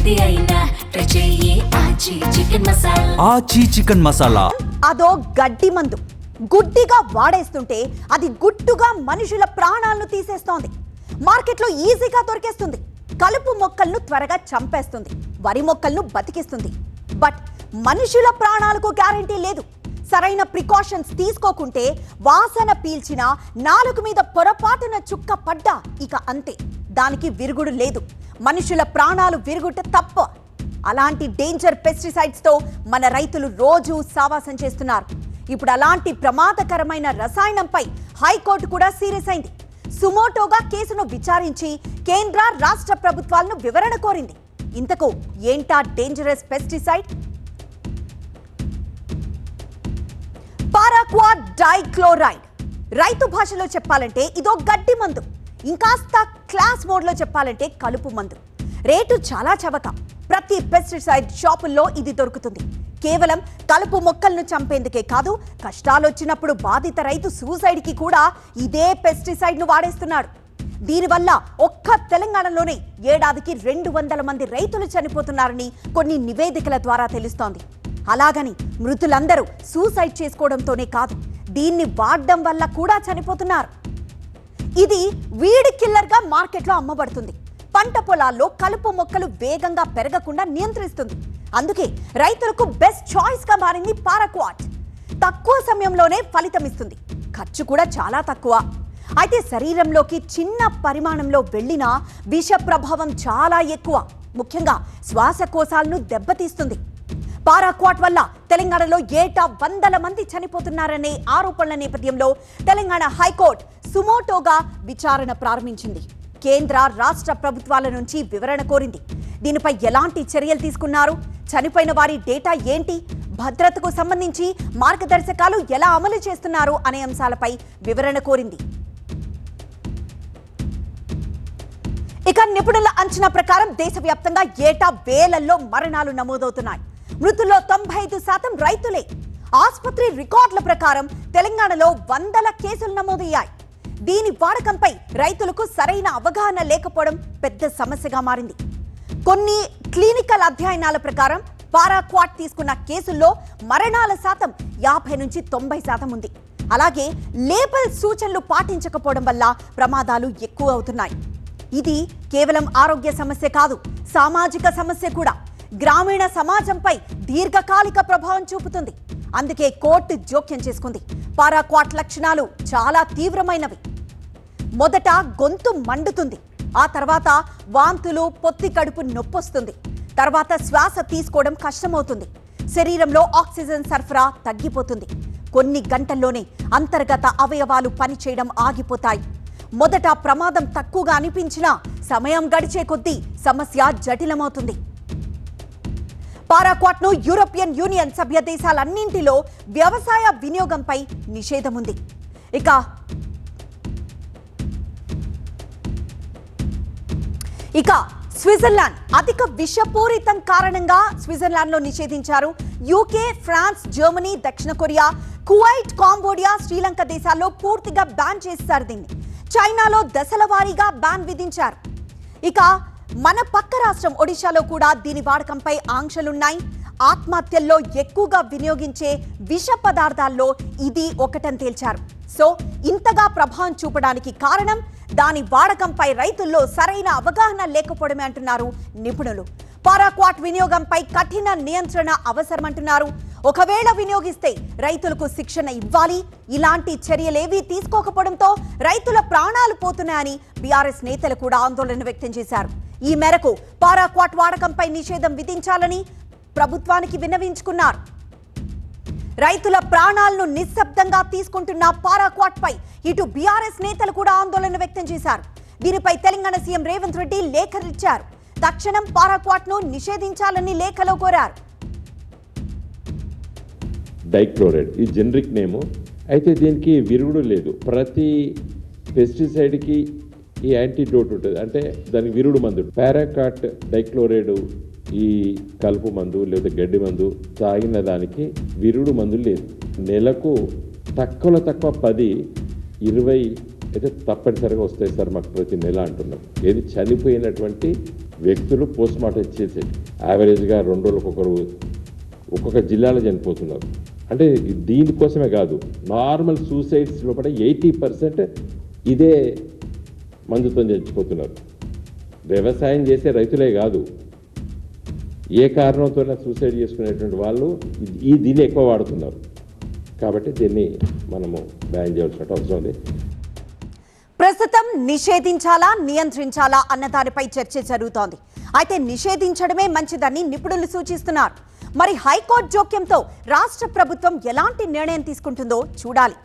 ఏది అయినా ట్రై చెయ్యి ఆచి చికెన్ మసాలా. ఆచి చికెన్ మసాలా అదో గడ్డి మందు గుడ్డిగా వాడేస్తుంటే అది గుట్టుగా మనుషుల ప్రాణాలను తీసేస్తోంది. మార్కెట్లో ఈజీగా దొరికేస్తుంది. కలుపు మొక్కలను త్వరగా చంపేస్తుంది, వరి మొక్కలను బతికిస్తుంది. బట్ మనుషుల ప్రాణాలకు గ్యారెంటీ లేదు. సరైన ప్రికాషన్స్ తీసుకోకుంటే వాసన పీల్చిన నాలుగు మీద పొరపాటున చుక్క పడ్డా ఇక అంతే, దానికి విరుగుడు లేదు. మనుషుల ప్రాణాలు విరుగుట తప్ప. అలాంటి డేంజర్ పెస్టిసైడ్స్ తో మన రైతులు రోజు సావాసం చేస్తున్నారు. ఇప్పుడు అలాంటి ప్రమాదకరమైన రసాయనంపై హైకోర్టు కూడా సీరియస్ అయింది. సుమోటోగా కేసును విచారించి కేంద్ర రాష్ట్ర ప్రభుత్వాలను వివరణ కోరింది. ఇంతకు ఏంటా డేంజరస్ పెస్టిసైడ్? Paraquat dichloride. రైతు భాషలో చెప్పాలంటే ఇదో గడ్డి మందు. ఇంకాస్త క్లాస్ మోడ్లో చెప్పాలంటే కలుపు మందు. రేటు చాలా చవక. ప్రతి పెస్టిసైడ్ షాపుల్లో ఇది దొరుకుతుంది. కేవలం కలుపు మొక్కలను చంపేందుకే కాదు, కష్టాలొచ్చినప్పుడు బాధిత రైతు సూసైడ్కి కూడా ఇదే పెస్టిసైడ్ను వాడేస్తున్నాడు. దీనివల్ల ఒక్క తెలంగాణలోనే ఏడాదికి 200 మంది రైతులు చనిపోతున్నారని కొన్ని నివేదికల ద్వారా తెలుస్తోంది. అలాగని మృతులందరూ సూసైడ్ చేసుకోవడంతోనే కాదు, దీన్ని వాడడం వల్ల కూడా చనిపోతున్నారు. ఇది వీడ్ కిల్లర్గా మార్కెట్లో అమ్మబడుతుంది. పంట పొలాల్లో కలుపు మొక్కలు వేగంగా పెరగకుండా నియంత్రిస్తుంది. అందుకే రైతులకు బెస్ట్ చాయిస్ గా మారింది పారాక్వాట్. తక్కువ సమయంలోనే ఫలితం ఇస్తుంది, ఖర్చు కూడా చాలా తక్కువ. అయితే శరీరంలోకి చిన్న పరిమాణంలో వెళ్ళినా విష ప్రభావం చాలా ఎక్కువ. ముఖ్యంగా శ్వాసకోశాలను దెబ్బతీస్తుంది. పారాక్వాట్ వల్ల తెలంగాణలో ఏటా 100 మంది చనిపోతున్నారనే ఆరోపణల నేపథ్యంలో తెలంగాణ హైకోర్టు సుమోటోగా విచారణ ప్రారంభించింది. కేంద్ర రాష్ట్ర ప్రభుత్వాల నుంచి వివరణ కోరింది. దీనిపై ఎలాంటి చర్యలు తీసుకున్నారు, చనిపోయిన వారి డేటా ఏంటి, భద్రతకు సంబంధించి మార్గదర్శకాలు ఎలా అమలు చేస్తున్నారు అనే అంశాలపై వివరణ కోరింది. ఇక నిపుణుల అంచనా ప్రకారం దేశవ్యాప్తంగా ఏటా వేలల్లో మరణాలు నమోదవుతున్నాయి. మృతుల్లో 95% రైతులే. ఆసుపత్రి రికార్డుల ప్రకారం తెలంగాణలో 100 కేసులు నమోదయ్యాయి. దీని వాడకంపై రైతులకు సరైన అవగాహన లేకపోవడం పెద్ద సమస్యగా మారింది. కొన్ని క్లినికల్ అధ్యయనాల ప్రకారం పారాక్వాట్ తీసుకున్న కేసుల్లో మరణాల శాతం 50 నుంచి 90% ఉంది. అలాగే లేబుల్ సూచనలు పాటించకపోవడం వల్ల ప్రమాదాలు ఎక్కువ అవుతున్నాయి. ఇది కేవలం ఆరోగ్య సమస్య కాదు, సామాజిక సమస్య కూడా. గ్రామీణ సమాజంపై దీర్ఘకాలిక ప్రభావం చూపుతుంది. అందుకే కోర్టు జోక్యం చేసుకుంది. పారాక్వాట్ లక్షణాలు చాలా తీవ్రమైనవి. మొదట గొంతు మండుతుంది, ఆ తర్వాత వాంతులు, పొత్తి కడుపు నొప్పొస్తుంది, తర్వాత శ్వాస తీసుకోవడం కష్టమవుతుంది, శరీరంలో ఆక్సిజన్ సరఫరా తగ్గిపోతుంది, కొన్ని గంటల్లోనే అంతర్గత అవయవాలు పనిచేయడం ఆగిపోతాయి. మొదట ప్రమాదం తక్కువగా అనిపించినా సమయం గడిచే కొద్దీ సమస్య జటిలమవుతుంది. పారాక్వాట్ ను యూరోపియన్ యూనియన్ సభ్య దేశాలన్నింటిలో వ్యవసాయ వినియోగంపై నిషేధం ఉంది. ఇక స్విట్జర్లాండ్ అధిక విషపూరితం కారణంగా స్విట్జర్లాండ్ లో నిషేధించారు. యూకే, ఫ్రాన్స్, జర్మనీ, దక్షిణ కొరియా, కువైట్, కాంబోడియా, శ్రీలంక దేశాల్లో పూర్తిగా బ్యాన్ చేశారు. దీన్ని చైనాలో దశల వారీగా బ్యాన్ విధించారు. ఇక మన పక్క రాష్ట్రం ఒడిశాలో కూడా దీని వాడకంపై ఆంక్షలున్నాయి. ఆత్మహత్యల్లో ఎక్కువగా వినియోగించే విష పదార్థాల్లో ఇది ఒకటని తేల్చారు. సో ఇంతగా ప్రభావం చూపడానికి కారణం దాని వాడకంపై రైతుల్లో సరైన అవగాహన లేకపోవడమే అంటున్నారు నిపుణులు. పారాక్వాట్ వినియోగంపై కఠిన నియంత్రణ అవసరమంటున్నారు. ఒకవేళ వినియోగిస్తే రైతులకు శిక్షణ ఇవ్వాలి. ఇలాంటి చర్యలేవీ తీసుకోకపోవడంతో రైతుల ప్రాణాలు పోతున్నాయని బీఆర్ఎస్ నేతలు కూడా ఆందోళన వ్యక్తం చేశారు. ఈ మేరకు పారాక్వాట్ వాడకంపై నిషేధం విధించాలని ప్రభుత్వానికి విన్నవించుకున్నారు. రైతుల ప్రాణాలను నిశ్శబ్దంగా తీసుకుంటున్న పారాక్వాట్ పై ఇటు బీఆర్ఎస్ నేతలు కూడా ఆందోళన వ్యక్తం చేశారు. దీనిపై తెలంగాణ సీఎం రేవంత్ రెడ్డి లేఖలిచ్చారు. తక్షణం పారాక్వాట్ ను నిషేధించాలని లేఖలో కోరారు. డైక్లోరైడ్ ఈ జనరిక్ నేము, అయితే దీనికి విరుగుడు లేదు. ప్రతి పెస్టిసైడ్కి ఈ యాంటీడోట్ ఉంటుంది, అంటే దానికి విరుగుడు మందు. పారాక్వాట్ డైక్లోరైడ్ ఈ కలుపు మందు లేదా గడ్డి మందు తాగిన దానికి విరుగుడు మందు లేదు. నెలకు తక్కువలో తక్కువ 10-20 అయితే తప్పనిసరిగా వస్తాయి సార్ మాకు ప్రతి నెల అంటున్నాం. ఏది చనిపోయినటువంటి వ్యక్తులు పోస్ట్ మార్టం చేసేది యావరేజ్గా 2 రోజులకొకరు ఒక్కొక్క జిల్లాలో చనిపోతున్నారు. అంటే దీనికోసమే కాదు, నార్మల్ సూసైడ్స్ లోపల 80% ఇదే మందుతో చచ్చిపోతున్నారు. వ్యవసాయం చేసే రైతులే కాదు, ఏ కారణంతో సూసైడ్ చేసుకునేటువంటి వాళ్ళు దీన్ని ఎక్కువ వాడుతున్నారు. కాబట్టి దీన్ని మనము బ్యాన్ చేయాల్సిన అవసరం ఉంది. ప్రస్తుతం నిషేధించాలా నియంత్రించాలా అన్న దానిపై చర్చ జరుగుతోంది. అయితే నిషేధించడమే మంచిదని నిపుణులు సూచిస్తున్నారు. మరి హైకోర్టు జోక్యంతో రాష్ట్ర ప్రభుత్వం ఎలాంటి నిర్ణయం తీసుకుంటుందో చూడాలి.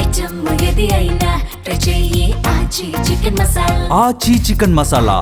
ఐటమ్ ఏది అయినా ట్రై చెయ్యి ఆచి చికెన్ మసాలా. ఆచి చికెన్ మసాలా